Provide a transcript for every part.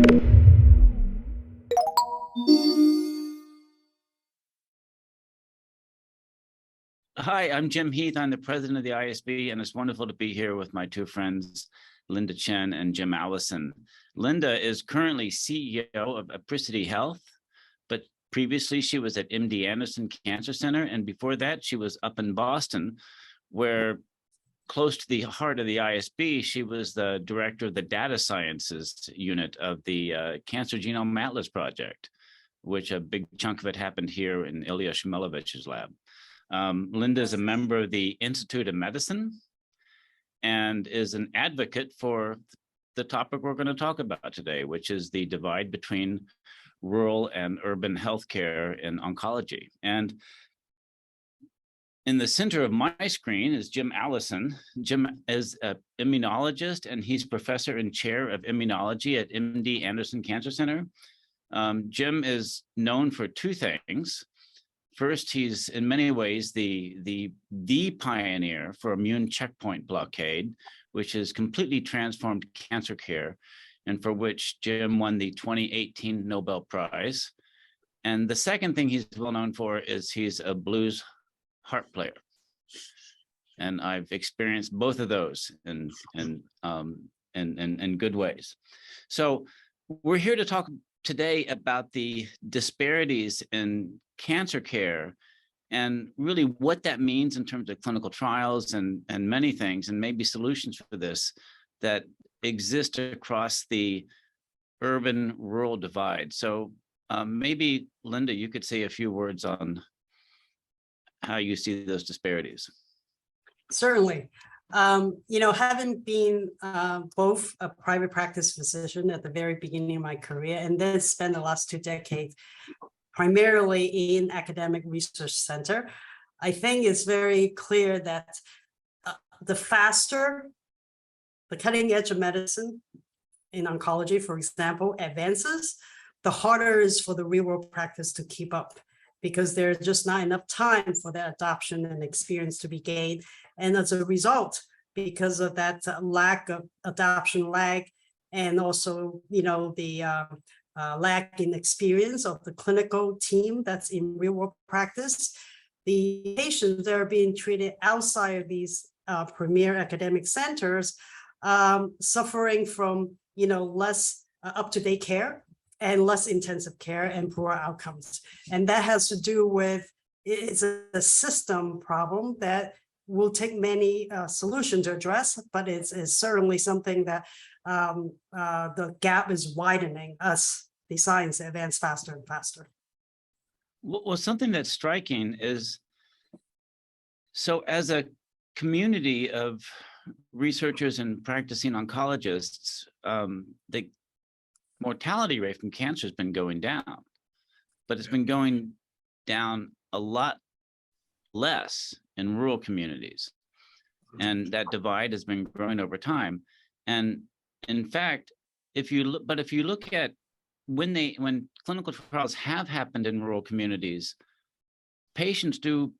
Hi, I'm Jim Heath. I'm the president of the ISB, and it's wonderful to be here with my two friends, Linda Chen and Jim Allison. Linda is currently CEO of Apricity Health, but previously she was at MD Anderson Cancer Center, and before that she was up in Boston, where close to the heart of the ISB, she was the director of the data sciences unit of the Cancer Genome Atlas project, which a big chunk of it happened here in Ilya Shmelevich's lab. Linda is a member of the Institute of Medicine and is an advocate for the topic we're going to talk about today, which is the divide between rural and urban healthcare in oncology. And in the center of my screen is Jim Allison. Jim is an immunologist, and he's professor and chair of immunology at MD Anderson Cancer Center. Jim is known for two things. First, he's in many ways the pioneer for immune checkpoint blockade, which has completely transformed cancer care, and for which Jim won the 2018 Nobel Prize. And the second thing he's well known for is he's a blues harp player. And I've experienced both of those in good ways. So we're here to talk today about the disparities in cancer care and really what that means in terms of clinical trials and many things, and maybe solutions for this that exist across the urban-rural divide. So maybe, Linda, you could say a few words on how you see those disparities. Certainly. Having been both a private practice physician at the very beginning of my career and then spent the last 2 decades primarily in academic research center, I think it's very clear that the faster the cutting edge of medicine in oncology, for example, advances, the harder it is for the real world practice to keep up, because there's just not enough time for that adoption and experience to be gained. And as a result, because of that lack of adoption lag, and also, the lack in experience of the clinical team that's in real world practice, the patients that are being treated outside of these premier academic centers suffering from, less up-to-date care and less intensive care and poor outcomes. And that has to do with, it's a system problem that will take many solutions to address, but it's certainly something that the gap is widening as the science advances faster and faster. Well, something that's striking is, so as a community of researchers and practicing oncologists, the mortality rate from cancer has been going down, but it's been going down a lot less in rural communities. And that divide has been growing over time. And in fact, if you look at when clinical trials have happened in rural communities, patients do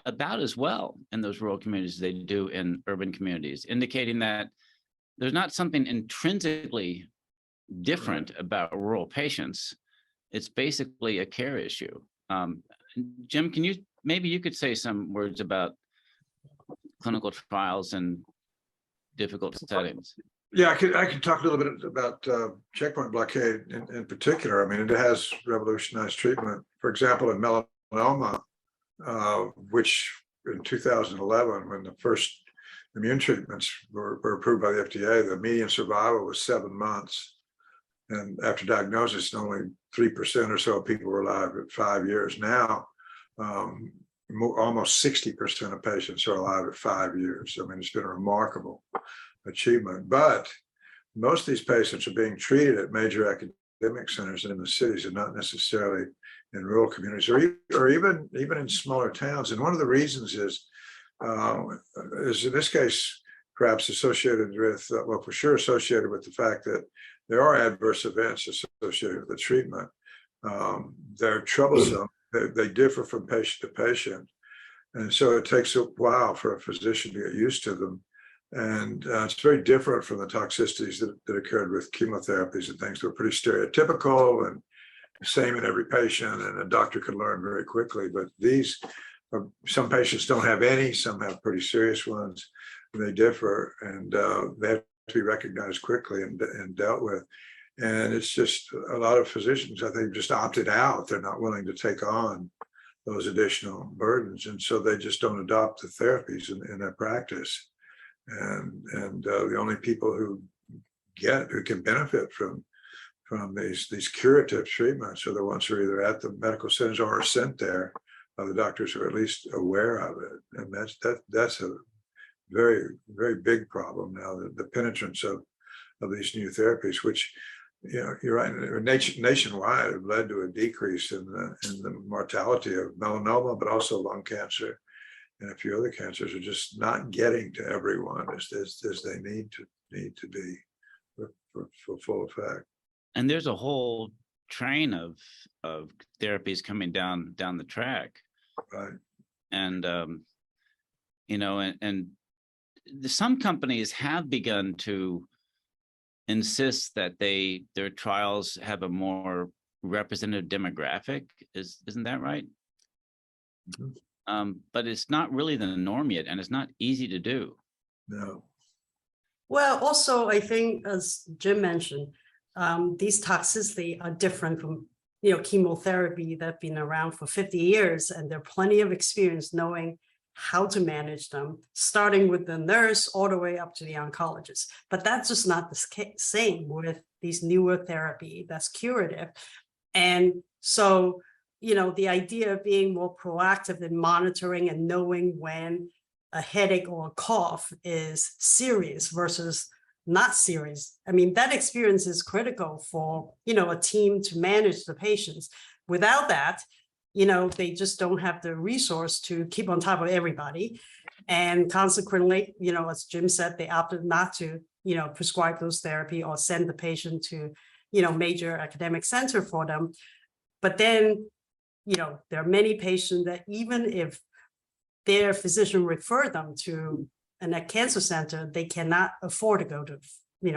about as well in those rural communities as they do in urban communities, indicating that there's not something intrinsically different about rural patients. It's basically a care issue. Jim, maybe you could say some words about clinical trials and difficult settings. Yeah, I could talk a little bit about checkpoint blockade in particular. I mean, it has revolutionized treatment. For example, in melanoma, which in 2011, when the first immune treatments were approved by the FDA, the median survival was 7 months. And after diagnosis, only 3% or so of people were alive at 5 years. Now, almost 60% of patients are alive at 5 years. I mean, it's been a remarkable achievement. But most of these patients are being treated at major academic centers in the cities and not necessarily in rural communities or even in smaller towns. And one of the reasons is in this case, perhaps associated with, well, for sure associated with the fact that there are adverse events associated with the treatment. They're troublesome. They differ from patient to patient. And so it takes a while for a physician to get used to them. And it's very different from the toxicities that occurred with chemotherapies and things that were pretty stereotypical and same in every patient, and a doctor could learn very quickly. But these, some patients don't have any, some have pretty serious ones, and they differ, and they have to be recognized quickly and dealt with. And it's just a lot of physicians, I think, just opted out. They're not willing to take on those additional burdens, and so they just don't adopt the therapies in their practice. And the only people who can benefit from these curative treatments are the ones who are either at the medical centers or are sent there by the doctors who are at least aware of it. And that's a very, very big problem now, the penetrance of these new therapies, which, you know, you're right, nationwide have led to a decrease in the mortality of melanoma, but also lung cancer and a few other cancers are just not getting to everyone as they need to be for full effect. And there's a whole train of therapies coming down the track. Right. And you know, and some companies have begun to insist that their trials have a more representative demographic. Isn't that right? Mm-hmm. But it's not really the norm yet, and it's not easy to do. No. Well, also, I think, as Jim mentioned, these toxicities are different from, chemotherapy that's been around for 50 years, and there are plenty of experience knowing how to manage them, starting with the nurse all the way up to the oncologist. But that's just not the same with these newer therapy that's curative. And so, the idea of being more proactive in monitoring and knowing when a headache or a cough is serious versus not serious. I mean, that experience is critical for, a team to manage the patients. Without that, they just don't have the resource to keep on top of everybody. And consequently, as Jim said, they opted not to, prescribe those therapy or send the patient to, major academic center for them. But then, there are many patients that even if their physician referred them to a cancer center, they cannot afford to go to,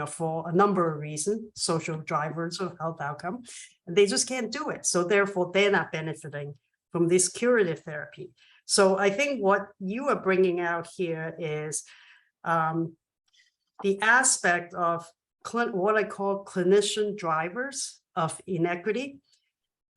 for a number of reasons, social drivers or health outcome, and they just can't do it. So therefore, they're not benefiting from this curative therapy. So I think what you are bringing out here is the aspect of what I call clinician drivers of inequity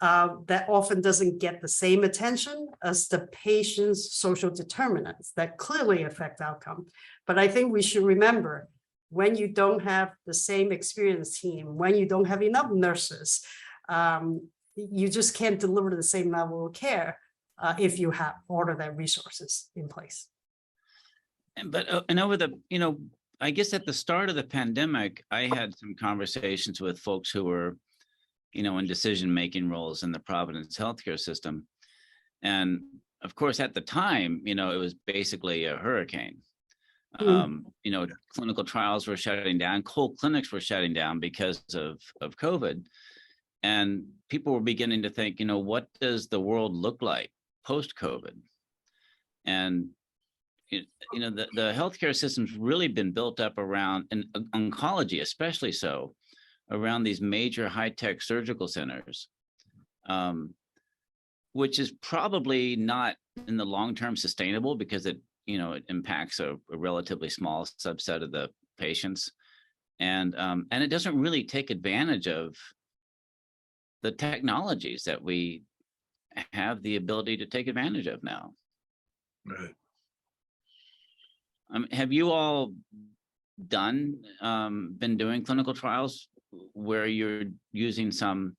that often doesn't get the same attention as the patient's social determinants that clearly affect outcome. But I think we should remember, when you don't have the same experienced team, when you don't have enough nurses, you just can't deliver the same level of care if you have all of that resources in place. And over the, I guess at the start of the pandemic, I had some conversations with folks who were, in decision-making roles in the Providence healthcare system. And of course, at the time, it was basically a hurricane. Clinical trials were shutting down, cold clinics were shutting down because of COVID. And people were beginning to think, what does the world look like post-COVID? And, the healthcare system's really been built up around, and oncology especially so, around these major high-tech surgical centers, which is probably not in the long-term sustainable because it impacts a relatively small subset of the patients. And it doesn't really take advantage of the technologies that we have the ability to take advantage of now. Right. Have you all been doing clinical trials where you're using some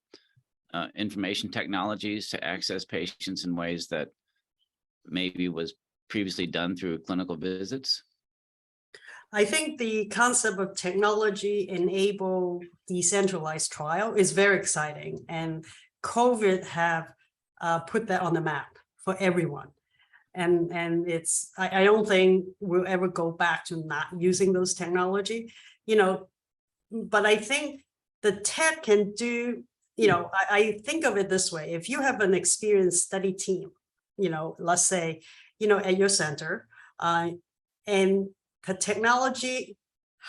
information technologies to access patients in ways that maybe was previously done through clinical visits? I think the concept of technology enable decentralized trial is very exciting, and COVID have put that on the map for everyone. And it's, I don't think we'll ever go back to not using those technology, but I think the tech can do, I think of it this way: if you have an experienced study team, let's say, at your center, and could technology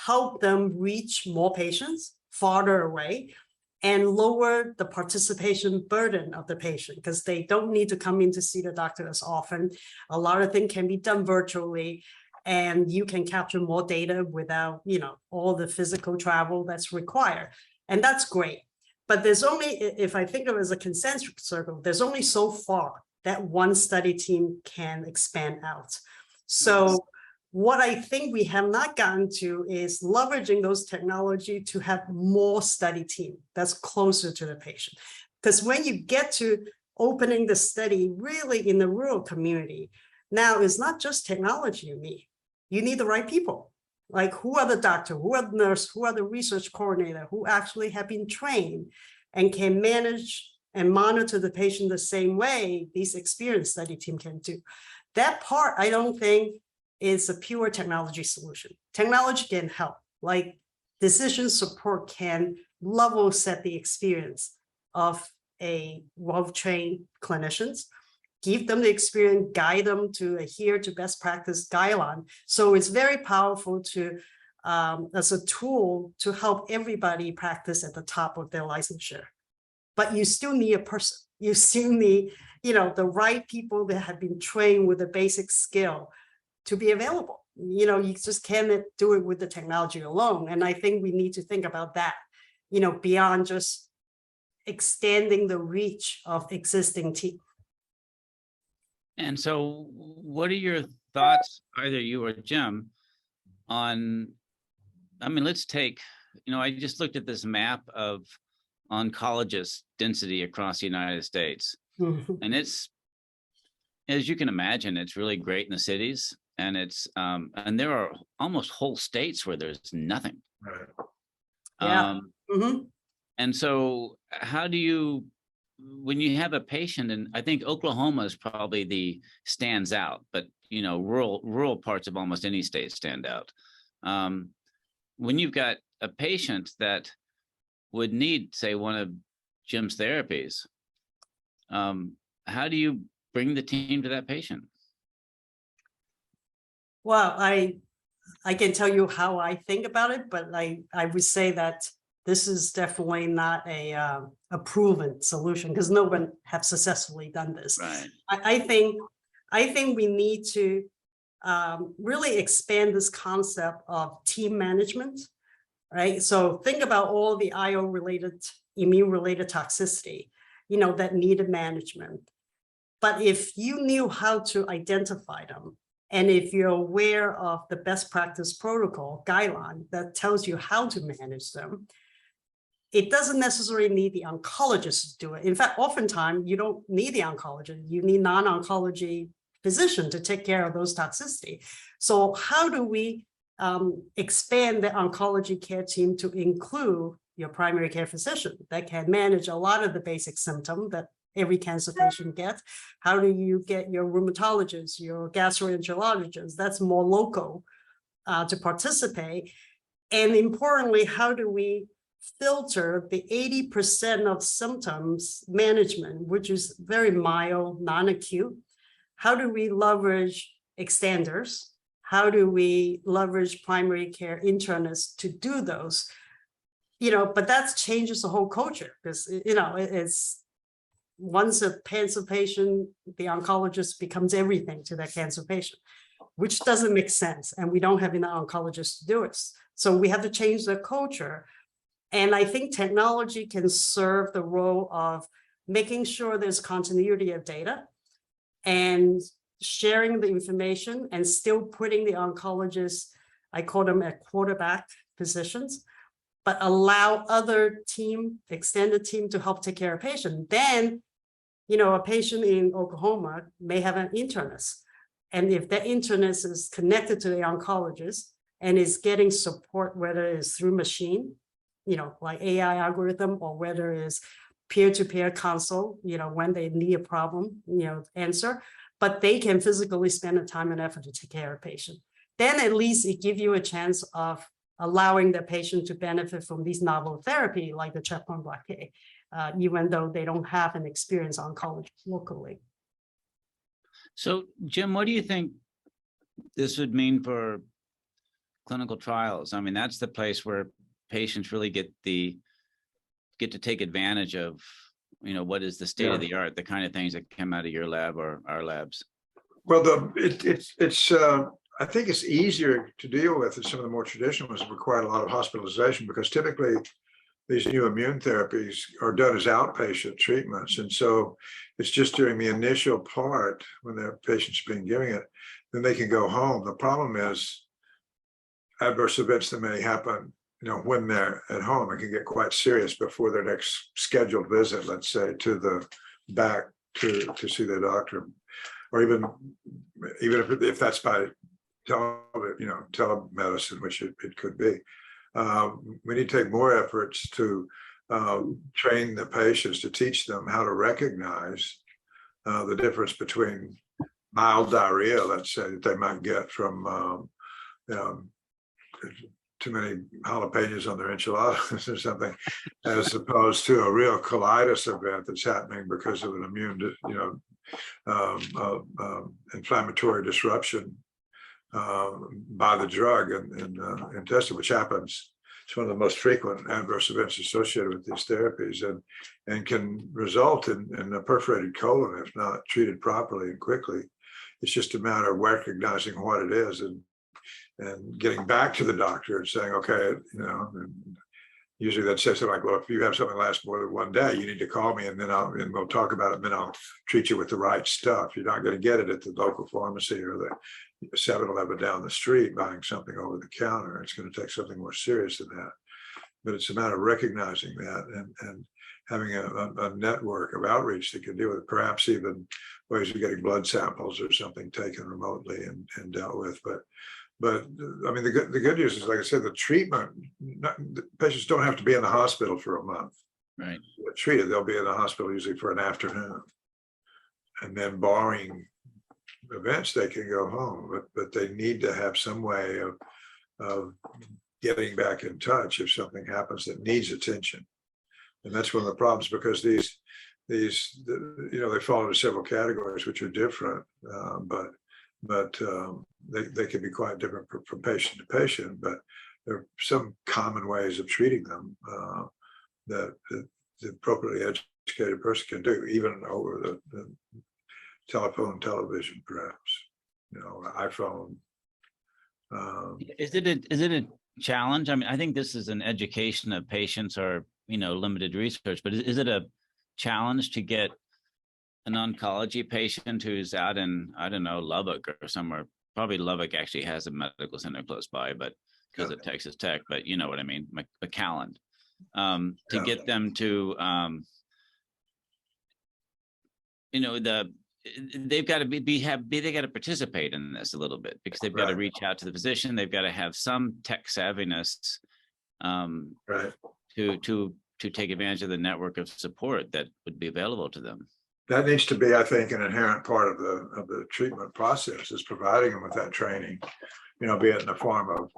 help them reach more patients farther away and lower the participation burden of the patient because they don't need to come in to see the doctor as often. A lot of things can be done virtually, and you can capture more data without, all the physical travel that's required. And that's great. But there's only, if I think of it as a concentric circle, there's only so far that one study team can expand out. So what I think we have not gotten to is leveraging those technology to have more study team that's closer to the patient. Because when you get to opening the study really in the rural community, now it's not just technology you need. You need the right people. Like who are the doctor, who are the nurse, who are the research coordinator, who actually have been trained and can manage and monitor the patient the same way these experienced study team can do. That part, I don't think is a pure technology solution. Technology can help, like decision support can level set the experience of a well-trained clinicians, give them the experience, guide them to adhere to best practice guideline. So it's very powerful to as a tool to help everybody practice at the top of their licensure. But you still need a person. You still need, the right people that have been trained with a basic skill to be available. You just can't do it with the technology alone. And I think we need to think about that, beyond just extending the reach of existing team. And so what are your thoughts, either you or Jim, on, let's take, I just looked at this map of oncologist density across the United States. And it's, as you can imagine, it's really great in the cities. And it's, and there are almost whole states where there's nothing. Right. Yeah. And so how do you, when you have a patient, and I think Oklahoma is probably stands out, but rural parts of almost any state stand out. When you've got a patient that would need, say, one of Jim's therapies, how do you bring the team to that patient? Well, I can tell you how I think about it, but I would say that this is definitely not a proven solution because no one have successfully done this. Right. I think we need to really expand this concept of team management, right? So think about all the IO-related, immune-related toxicity, that needed management. But if you knew how to identify them, and if you're aware of the best practice protocol guideline that tells you how to manage them, it doesn't necessarily need the oncologist to do it. In fact, oftentimes you don't need the oncologist. You need non-oncology physician to take care of those toxicity. So how do we expand the oncology care team to include your primary care physician that can manage a lot of the basic symptoms that every cancer patient gets? How do you get your rheumatologist, your gastroenterologist, that's more local to participate? And importantly, how do we filter the 80% of symptoms management, which is very mild, non-acute? How do we leverage extenders? How do we leverage primary care internists to do those? But that changes the whole culture because, it's once a cancer patient, the oncologist becomes everything to that cancer patient, which doesn't make sense. And we don't have enough oncologists to do it. So we have to change the culture. And I think technology can serve the role of making sure there's continuity of data and sharing the information and still putting the oncologists, I call them at quarterback positions, but allow other team, extended team to help take care of patient. Then, a patient in Oklahoma may have an internist. And if that internist is connected to the oncologist and is getting support, whether it's through machine, like AI algorithm, or whether it's peer-to-peer consult, when they need a problem, answer, but they can physically spend the time and effort to take care of patient. Then at least it gives you a chance of allowing the patient to benefit from these novel therapy like the checkpoint blockade, even though they don't have an experienced oncologist locally. So, Jim, what do you think this would mean for clinical trials. I mean, that's the place where patients really get to take advantage of, what is the state of the art, the kind of things that come out of your lab or our labs. Well, it's I think it's easier to deal with than some of the more traditional ones that require a lot of hospitalization, because typically these new immune therapies are done as outpatient treatments. And so it's just during the initial part when the patient's being given it, then they can go home. The problem is adverse events that may happen, when they're at home. It can get quite serious before their next scheduled visit, let's say, to the back to see their doctor, or even if that's by telemedicine, which it could be. We need to take more efforts to train the patients, to teach them how to recognize the difference between mild diarrhea, let's say, that they might get from too many jalapenos on their enchiladas or something, as opposed to a real colitis event that's happening because of an immune, inflammatory disruption by the drug and intestine, which happens. It's one of the most frequent adverse events associated with these therapies, and can result in a perforated colon if not treated properly and quickly. It's just a matter of recognizing what it is and getting back to the doctor and saying, okay, and usually that says something like, well, if you have something last more than one day, you need to call me and we'll talk about it, and then I'll treat you with the right stuff. You're not going to get it at the local pharmacy or the 7-Eleven down the street buying something over the counter. It's going to take something more serious than that. But it's a matter of recognizing that and having a network of outreach that can deal with it, perhaps even ways of getting blood samples or something taken remotely and dealt with. But I mean, the good news is, like I said, the treatment, the patients don't have to be in the hospital for a month. Right. They're treated, they'll be in the hospital usually for an afternoon. And then barring events, they can go home, but they need to have some way of getting back in touch if something happens that needs attention. And that's one of the problems, because these they fall into several categories which are different, but they can be quite different from patient to patient. But there are some common ways of treating them that the appropriately educated person can do, even over the telephone, television, perhaps, iPhone. Is it a challenge? I mean, I think this is an education of patients or, limited research, but is it a challenge to get an oncology patient who's out in, I don't know, Lubbock or somewhere? Probably Lubbock actually has a medical center close by, but because of Texas Tech, but you know what I mean, McAllen, to get them to, they've got to they got to participate in this a little bit, because they've got to reach out to the physician. They've got to have some tech savviness, to take advantage of the network of support that would be available to them. That needs to be, I think, an inherent part of the treatment process, is providing them with that training, be it in the form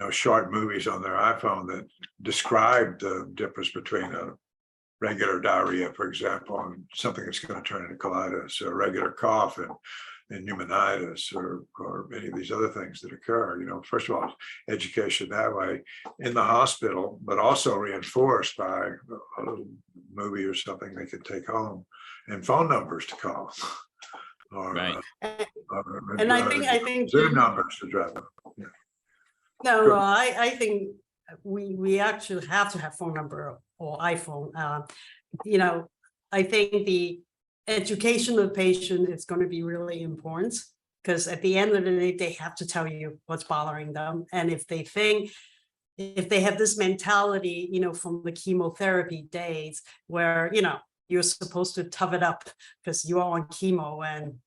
of short movies on their iPhone that describe the difference between a regular diarrhea, for example, and something that's going to turn into colitis, or regular cough and pneumonitis, or any of these other things that occur. First of all, education that way in the hospital, but also reinforced by a little movie or something they could take home, and phone numbers to call, or and I think Zoom numbers to drive them. Yeah. No, I think we actually have to have phone number or iPhone. I think the education of the patient is going to be really important, because at the end of the day, they have to tell you what's bothering them. And if they have this mentality, from the chemotherapy days where, you're supposed to tough it up because you are on chemo, and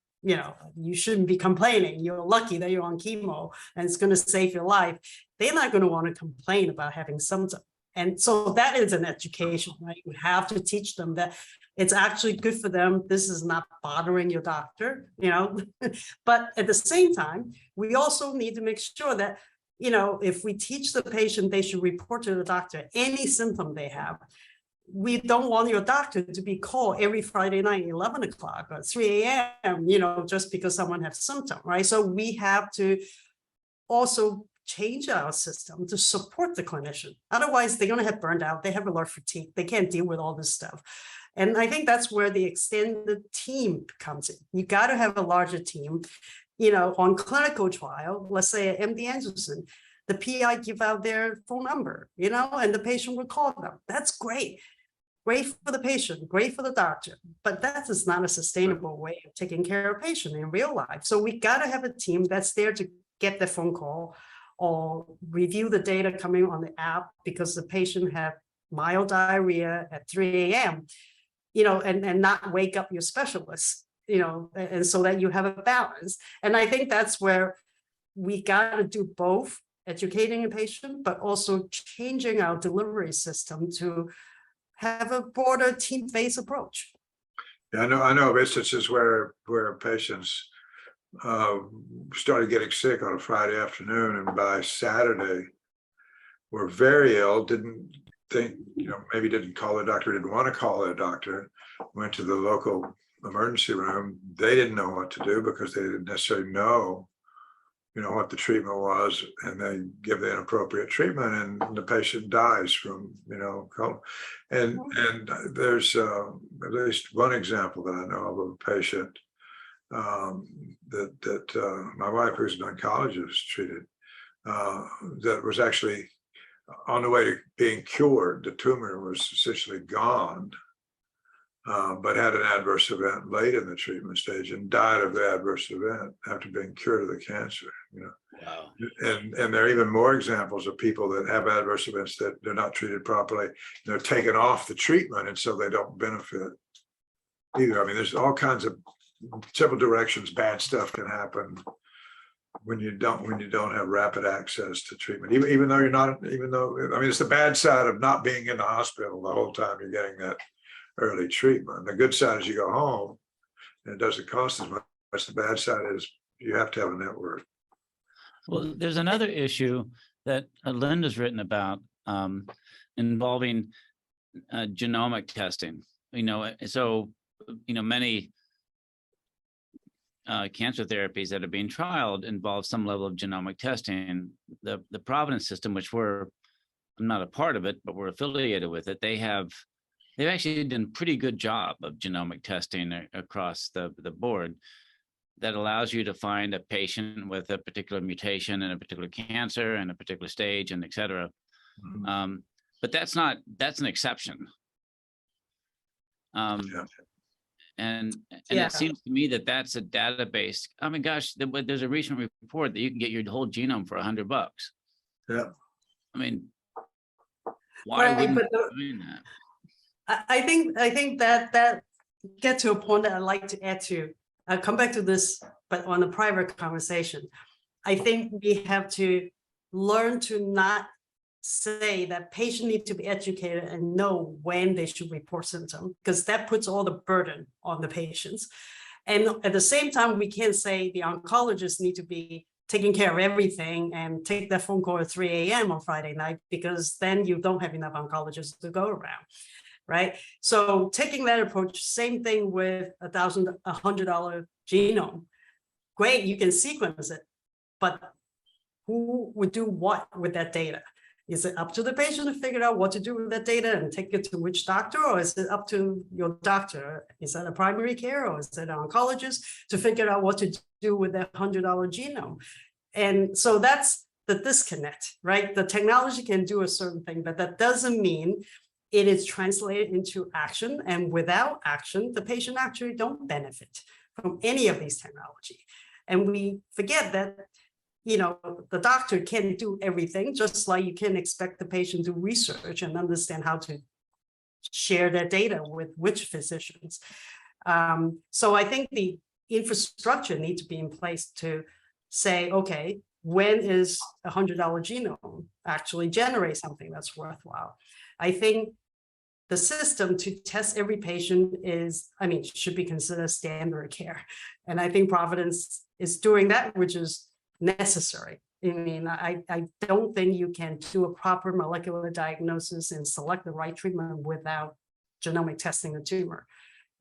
you shouldn't be complaining. You're lucky that you're on chemo and it's going to save your life. They're not going to want to complain about having symptoms. And so that is an education, right? You have to teach them that it's actually good for them. This is not bothering your doctor, But at the same time, we also need to make sure that, if we teach the patient, they should report to the doctor any symptom they have. We don't want your doctor to be called every Friday night, 11 o'clock or 3 a.m., just because someone has symptoms, right? So we have to also change our system to support the clinician. Otherwise, they're going to have burned out. They have a lot of fatigue. They can't deal with all this stuff. And I think that's where the extended team comes in. You got to have a larger team. On clinical trial, let's say at MD Anderson, the PI give out their phone number, and the patient will call them. That's great. Great for the patient, great for the doctor, but that is not a sustainable way of taking care of a patient in real life. So we got to have a team that's there to get the phone call or review the data coming on the app because the patient had mild diarrhea at 3 a.m., and not wake up your specialist, and so that you have a balance. And I think that's where we got to do both, educating a patient, but also changing our delivery system to have a broader team-based approach. Yeah, I know of instances where patients started getting sick on a Friday afternoon, and by Saturday were very ill, didn't think, maybe didn't call the doctor, didn't want to call a doctor, went to the local emergency room. They didn't know what to do because they didn't necessarily know what the treatment was, and they give the inappropriate treatment, and the patient dies from, and there's at least one example that I know of a patient that my wife, who's an oncologist, treated, that was actually on the way to being cured. The tumor was essentially gone, but had an adverse event late in the treatment stage and died of the adverse event after being cured of the cancer. Wow. And there are even more examples of people that have adverse events that they're not treated properly. They're taken off the treatment, and so they don't benefit either. I mean, there's all kinds of several directions bad stuff can happen when you don't have rapid access to treatment. Even though it's the bad side of not being in the hospital the whole time you're getting that early treatment. The good side is you go home and it doesn't cost as much. The bad side is you have to have a network. Well, there's another issue that Linda's written about involving genomic testing. Many cancer therapies that are being trialed involve some level of genomic testing. The Providence system, which I'm not a part of it, but we're affiliated with it, they've actually done a pretty good job of genomic testing across the board that allows you to find a patient with a particular mutation and a particular cancer and a particular stage and et cetera. Mm-hmm. But that's an exception. And it seems to me that that's a database. I mean, gosh, there's a recent report that you can get your whole genome for $100. Yeah. I mean, why wouldn't you doing that? I think that get to a point that I'd like to add to. I'll come back to this, but on a private conversation. I think we have to learn to not say that patients need to be educated and know when they should report symptoms, because that puts all the burden on the patients. And at the same time, we can't say the oncologists need to be taking care of everything and take that phone call at 3 a.m. on Friday night, because then you don't have enough oncologists to go around. Right. So taking that approach, same thing with $100 genome. Great, you can sequence it, but who would do what with that data? Is it up to the patient to figure out what to do with that data and take it to which doctor, or is it up to your doctor? Is that a primary care, or is it an oncologist to figure out what to do with that $100 genome? And so that's the disconnect, right? The technology can do a certain thing, but that doesn't mean it is translated into action. And without action, the patient actually don't benefit from any of these technology. And we forget that, the doctor can't do everything, just like you can expect the patient to research and understand how to share their data with which physicians. So I think the infrastructure needs to be in place to say, okay, when is $100 genome actually generate something that's worthwhile? I think the system to test every patient should be considered standard care. And I think Providence is doing that, which is necessary. I don't think you can do a proper molecular diagnosis and select the right treatment without genomic testing the tumor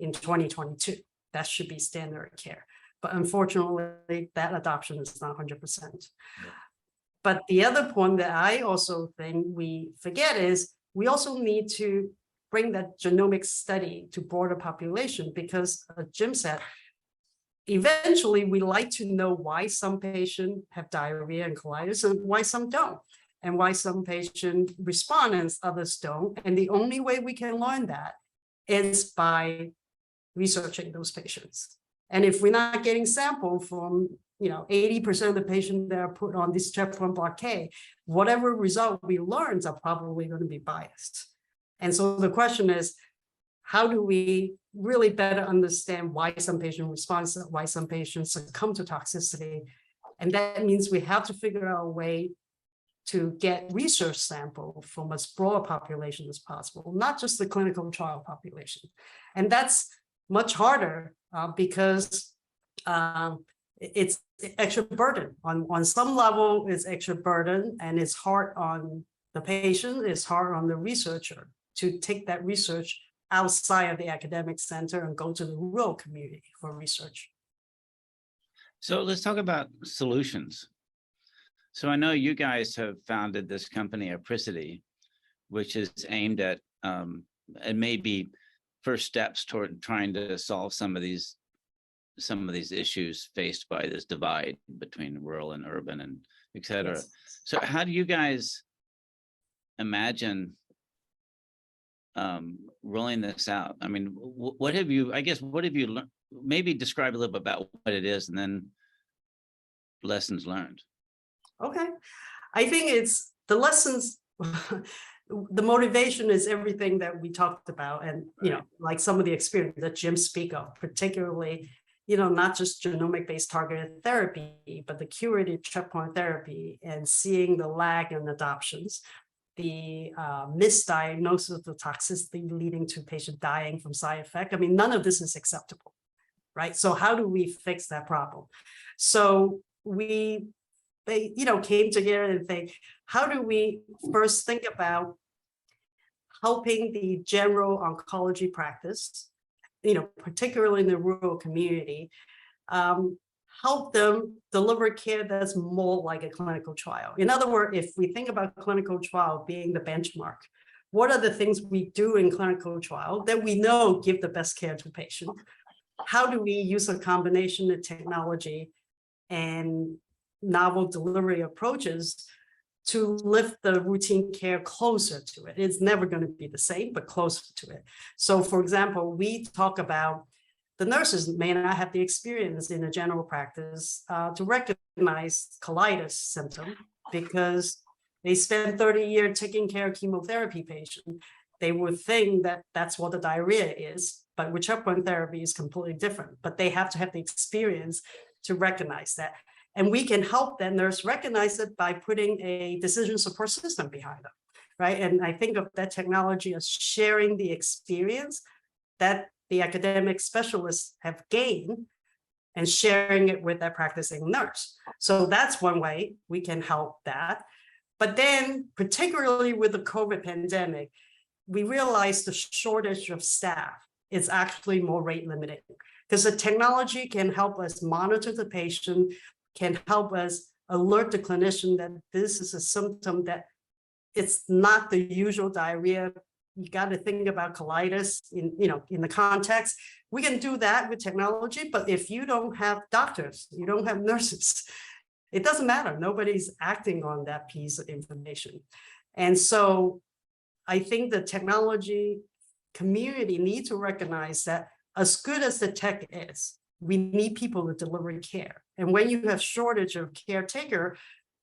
in 2022. That should be standard care. But unfortunately, that adoption is not 100%. But the other point that I also think we forget is we also need to bring that genomic study to broader population, because as Jim said, eventually we like to know why some patients have diarrhea and colitis and why some don't, and why some patients respond and others don't. And the only way we can learn that is by researching those patients. And if we're not getting sample from 80% of the patients that are put on this checkpoint blockade, whatever result we learn are probably going to be biased. And so the question is, how do we really better understand why some patients respond, why some patients succumb to toxicity? And that means we have to figure out a way to get research sample from as broad a population as possible, not just the clinical trial population. And that's much harder because it's extra burden. On some level, it's extra burden, and it's hard on the patient, it's hard on the researcher to take that research outside of the academic center and go to the rural community for research. So let's talk about solutions. So I know you guys have founded this company, Apricity, which is aimed at and maybe first steps toward trying to solve some of these issues faced by this divide between rural and urban and et cetera. Yes. So how do you guys imagine rolling this out? I mean, what have you learned? Maybe describe a little bit about what it is and then lessons learned. Okay. I think it's the lessons, the motivation is everything that we talked about. And, like some of the experience that Jim speak of, particularly, not just genomic-based targeted therapy, but the curative checkpoint therapy, and seeing the lag in adoptions, the misdiagnosis of the toxicity leading to patient dying from side effect. I mean, none of this is acceptable, right? So how do we fix that problem? So they came together and think, how do we first think about helping the general oncology practice, particularly in the rural community, help them deliver care that's more like a clinical trial. In other words, if we think about clinical trial being the benchmark, what are the things we do in clinical trial that we know give the best care to patients? How do we use a combination of technology and novel delivery approaches to lift the routine care closer to it? It's never going to be the same, but closer to it. So for example, we talk about the nurses may not have the experience in a general practice to recognize colitis symptom because they spend 30 years taking care of chemotherapy patients. They would think that that's what the diarrhea is, but with checkpoint therapy is completely different. But they have to have the experience to recognize that. And we can help that nurse recognize it by putting a decision support system behind them, right? And I think of that technology as sharing the experience that the academic specialists have gained and sharing it with their practicing nurse. So that's one way we can help that. But then, particularly with the COVID pandemic, we realized the shortage of staff is actually more rate limiting because the technology can help us monitor the patient, can help us alert the clinician that this is a symptom that it's not the usual diarrhea. You got to think about colitis in the context. We can do that with technology, but if you don't have doctors, you don't have nurses, it doesn't matter. Nobody's acting on that piece of information. And so I think the technology community needs to recognize that as good as the tech is, we need people to deliver care. And when you have shortage of caretaker,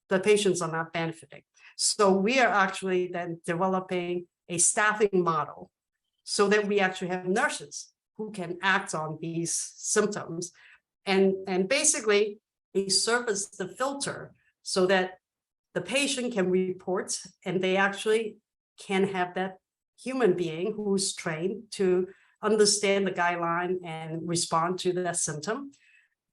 the patients are not benefiting. So we are actually then developing a staffing model so that we actually have nurses who can act on these symptoms. And basically, they serve as the filter so that the patient can report and they actually can have that human being who's trained to understand the guideline and respond to that symptom.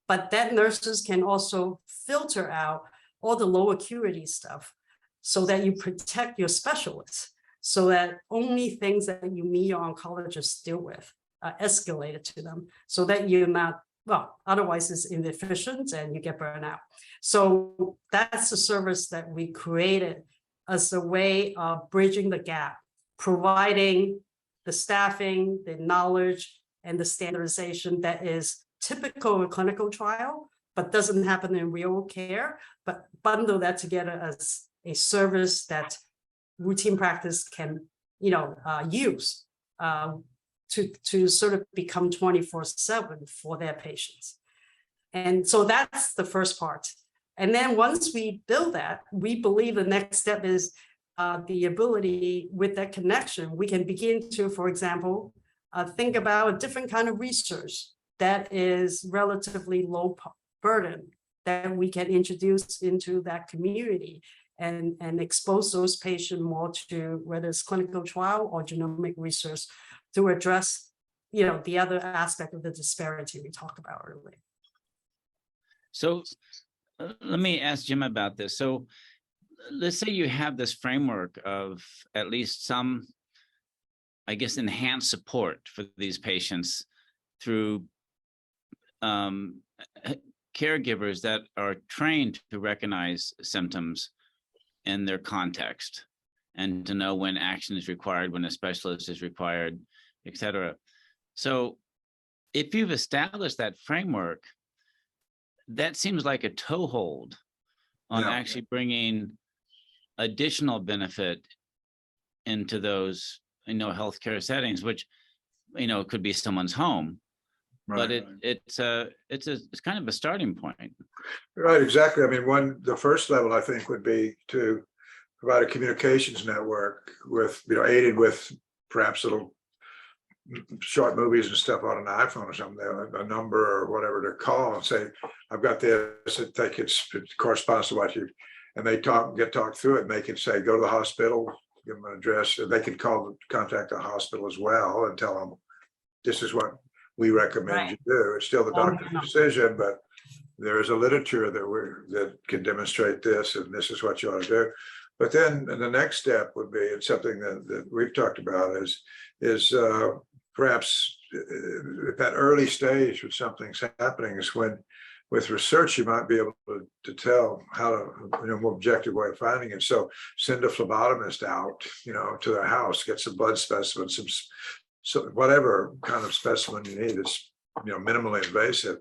But that nurses can also filter out all the low acuity stuff so that you protect your specialists, so that only things that you meet your oncologists deal with are escalated to them, so that you're not well, otherwise it's inefficient and you get burned out. So that's the service that we created as a way of bridging the gap, providing the staffing, the knowledge, and the standardization that is typical of a clinical trial, but doesn't happen in real care, but bundle that together as a service that routine practice can, use to sort of become 24/7 for their patients. And so that's the first part. And then once we build that, we believe the next step is the ability with that connection, we can begin to, for example, think about a different kind of research that is relatively low burden that we can introduce into that community and expose those patients more to whether it's clinical trial or genomic research to address, the other aspect of the disparity we talked about earlier. So let me ask Jim about this. So let's say you have this framework of at least some, I guess, enhanced support for these patients through caregivers that are trained to recognize symptoms in their context and to know when action is required, when a specialist is required, et cetera. So if you've established that framework, that seems like a toehold on actually bringing additional benefit into those, healthcare settings, which, could be someone's home, but it's kind of a starting point. Right, exactly. I mean, the first level I think would be to provide a communications network with, aided with perhaps little short movies and stuff on an iPhone or something, a number or whatever to call and say, I've got this, I think it corresponds to what you, and they get talked through it, and they can say, go to the hospital, give them an address, and they can contact the hospital as well and tell them, this is what we recommend you do. It's still the doctor's decision, but there is a literature that can demonstrate this, and this is what you ought to do. But then the next step would be, and something that we've talked about is perhaps at that early stage when something's happening is when, with research, you might be able to tell how to, more objective way of finding it. So send a phlebotomist out, to their house, get some blood specimens, so whatever kind of specimen you need that's, minimally invasive,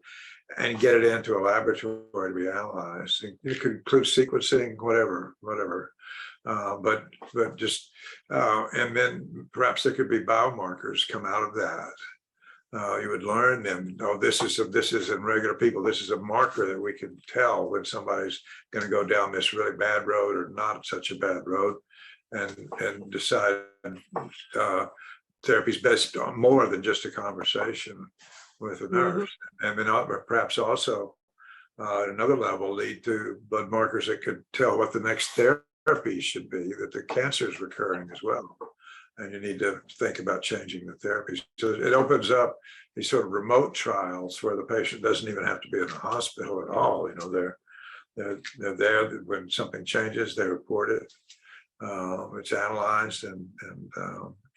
and get it into a laboratory to be analyzed. It could include sequencing, whatever. But just, and then perhaps there could be biomarkers come out of that. You would learn them. Oh, this is in regular people. This is a marker that we can tell when somebody's going to go down this really bad road or not such a bad road, and decide therapy's best on more than just a conversation with a nurse, and then perhaps also at another level lead to blood markers that could tell what the next therapy should be, that the cancer is recurring as well, and you need to think about changing the therapies. So it opens up these sort of remote trials where the patient doesn't even have to be in the hospital at all. They're there when something changes, they report it. It's analyzed, and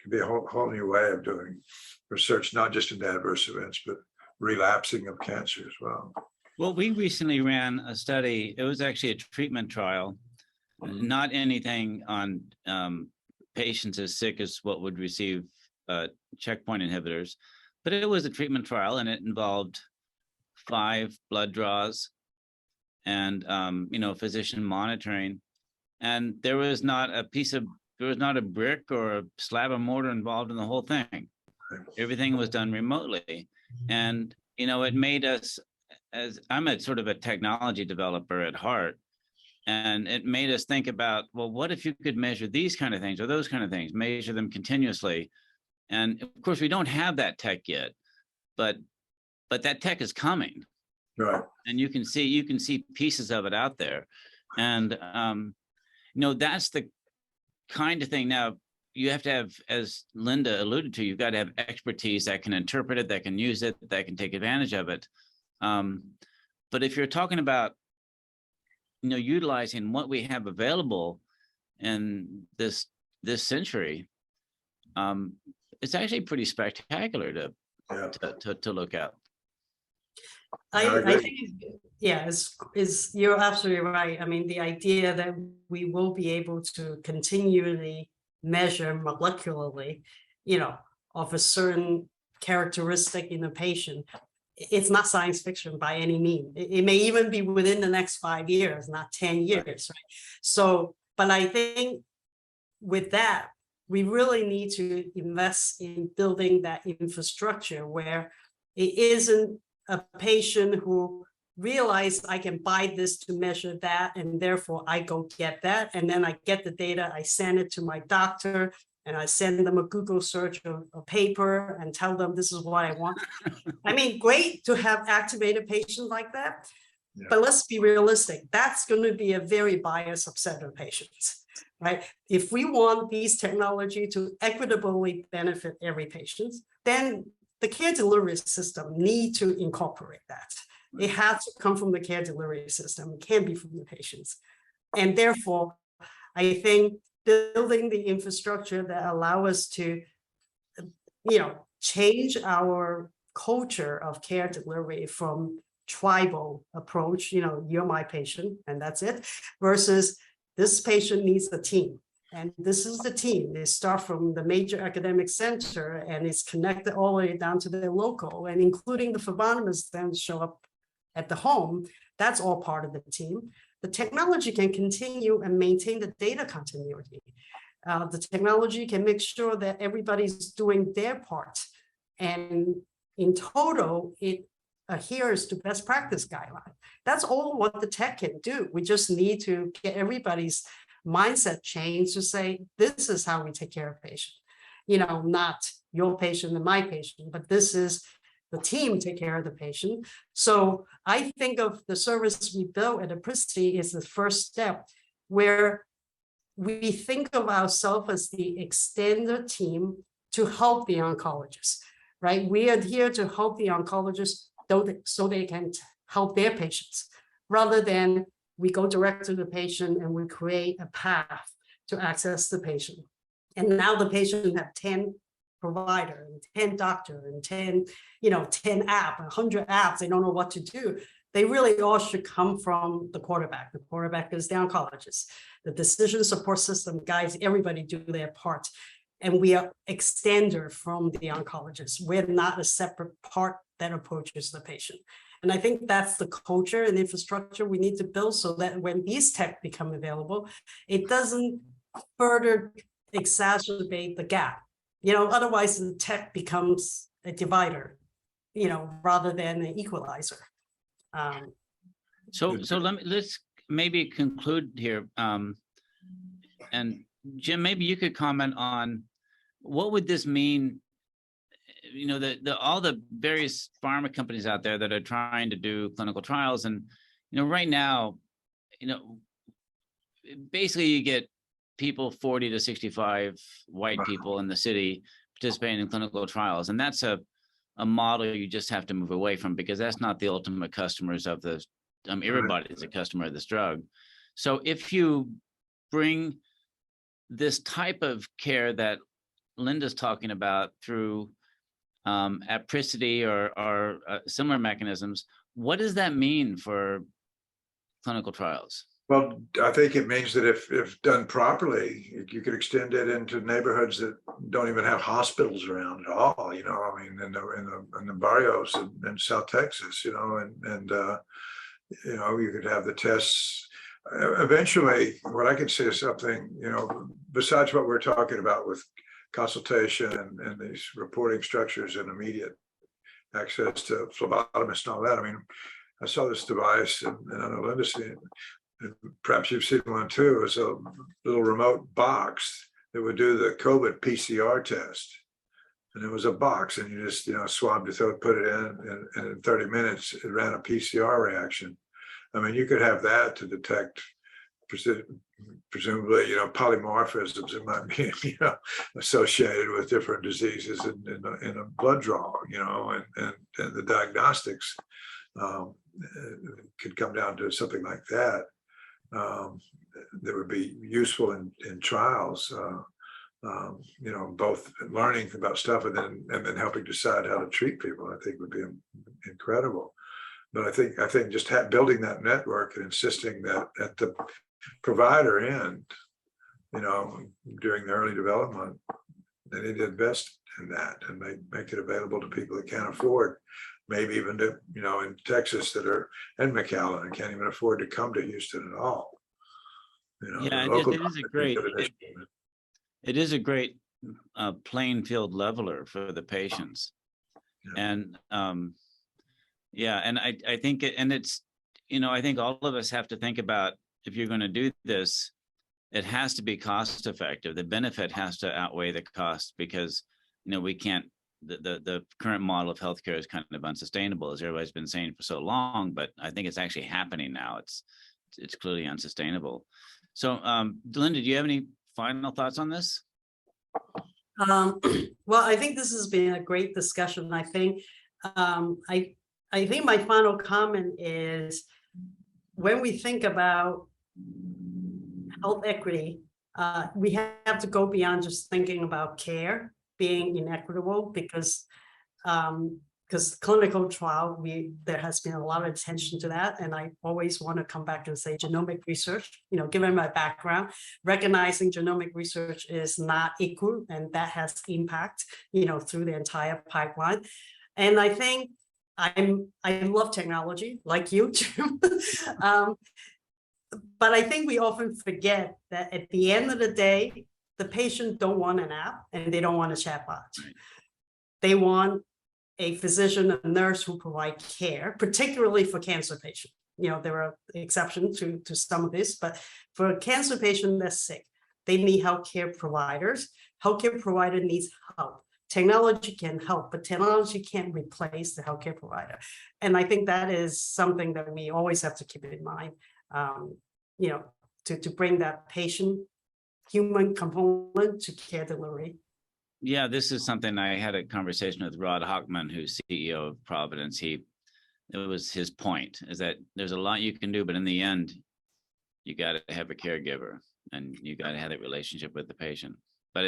can be a whole new way of doing research, not just in adverse events, but relapsing of cancer as well. Well, we recently ran a study. It was actually a treatment trial, not anything on patients as sick as what would receive checkpoint inhibitors, but it was a treatment trial, and it involved 5 blood draws and physician monitoring, and there was not a brick or a slab of mortar involved in the whole thing. Everything was done remotely, and it made us, as I'm a sort of a technology developer at heart, and it made us think about, well, what if you could measure these kind of things or those kind of things, measure them continuously? And of course, we don't have that tech yet, but that tech is coming, right? And you can see pieces of it out there, and that's the kind of thing. Now, you have to have, as Linda alluded to, you've got to have expertise that can interpret it, that can use it, that can take advantage of it. But if you're talking about, utilizing what we have available in this century, it's actually pretty spectacular to look at. I I agree. think, yeah, is you're absolutely right. I mean, the idea that we will be able to continually measure molecularly, of a certain characteristic in a patient, it's not science fiction by any means. It may even be within the next 5 years, not 10 years, right? So, but I think with that, we really need to invest in building that infrastructure where it isn't a patient who realize I can buy this to measure that, and therefore I go get that, and then I get the data, I send it to my doctor, and I send them a Google search of a paper and tell them this is what I want. I mean, great to have activated patients like that, Yeah. but let's be realistic. That's going to be a very biased subset of patients, right? If we want these technology to equitably benefit every patient, then the care delivery system need to incorporate that. It has to come from the care delivery system. It can't be from the patients. And therefore, I think building the infrastructure that allow us to, change our culture of care delivery from tribal approach, you're my patient and that's it, versus this patient needs a team. And this is the team. They start from the major academic center and it's connected all the way down to the local, and including the phlebotomists then show up at the home. That's all part of the team. The technology can continue and maintain the data continuity. The technology can make sure that everybody's doing their part. And in total, it adheres to best practice guidelines. That's all what the tech can do. We just need to get everybody's mindset change to say, this is how we take care of patients. Not your patient and my patient, but this is the team take care of the patient. So I think of the service we built at Apricity is the first step where we think of ourselves as the extended team to help the oncologists, right? We are here to help the oncologists so they can help their patients, rather than we go direct to the patient and we create a path to access the patient. And now the patient have 10 provider and 10 doctor and 10 app, 100 apps. They don't know what to do. They really all should come from the quarterback. The quarterback is the oncologist. The decision support system guides everybody do their part. And we are extender from the oncologist. We're not a separate part that approaches the patient. And I think that's the culture and infrastructure we need to build so that when these tech become available, it doesn't further exacerbate the gap. Otherwise the tech becomes a divider, rather than an equalizer. So let's maybe conclude here. And Jim, maybe you could comment on what would this mean? All the various pharma companies out there that are trying to do clinical trials, and right now, basically you get people 40 to 65 white people in the city participating in clinical trials, and that's a model you just have to move away from, because that's not the ultimate customers of the everybody's a customer of this drug. So if you bring this type of care that Linda's talking about through Apricity or similar mechanisms, what does that mean for clinical trials? Well, I think it means that if done properly, you could extend it into neighborhoods that don't even have hospitals around at all. In the barrios in South Texas, and you could have the tests. Eventually, what I could see is something, besides what we're talking about with consultation and these reporting structures and immediate access to phlebotomists and all that. I mean, I saw this device, and I know Linda's seen it, and perhaps you've seen one too. It was a little remote box that would do the COVID PCR test. And it was a box, and you just, swabbed your throat, put it in, and in 30 minutes, it ran a PCR reaction. I mean, you could have that to detect presumably, polymorphisms that might be, associated with different diseases in a blood draw, and the diagnostics could come down to something like that. That would be useful in trials, both learning about stuff and then helping decide how to treat people. I think would be incredible. But I think just building that network and insisting that at the provider end, you know, during the early development, they need to invest in that and make it available to people that can't afford, maybe even to, you know, in Texas that are, and McAllen, and can't even afford to come to Houston at all. You know, Yeah, the local it is a government great, did initiative. it is a great playing field leveler for the patients. Yeah. And yeah, and I think and it's, you know, I think all of us have to think about, if you're going to do this, it has to be cost effective. The benefit has to outweigh the cost, because, you know, we can't, the current model of healthcare is kind of unsustainable, as everybody's been saying for so long, but I think it's actually happening now. It's clearly unsustainable. So Linda, do you have any final thoughts on this? Well, I think this has been a great discussion. I think I think my final comment is, when we think about health equity, we have to go beyond just thinking about care being inequitable, because clinical trial, there has been a lot of attention to that. And I always want to come back and say genomic research, you know, given my background, recognizing genomic research is not equal, and that has impact, you know, through the entire pipeline. And I think I love technology like you, Jim. But I think we often forget that at the end of the day, the patient don't want an app and they don't want a chatbot. They want a physician, a nurse who provide care, particularly for cancer patients. You know, there are exceptions to some of this, but for a cancer patient that's sick, they need healthcare providers. Healthcare provider needs help. Technology can help, but technology can't replace the healthcare provider. And I think that is something that we always have to keep in mind, you know, to bring that patient human component to care delivery. Yeah, this is something I had a conversation with Rod Hochman, who's CEO of Providence. It was his point, is that there's a lot you can do, but in the end, you got to have a caregiver and you got to have that relationship with the patient. But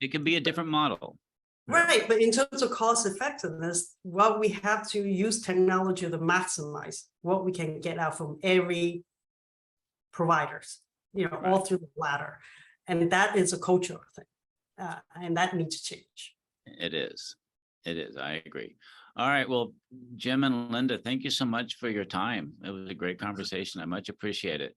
it can be a different model. Right, but in terms of cost effectiveness, well, we have to use technology to maximize what we can get out from every providers, you know, all through the ladder. And that is a cultural thing. And that needs to change. It is. I agree. All right. Well, Jim and Linda, thank you so much for your time. It was a great conversation. I much appreciate it.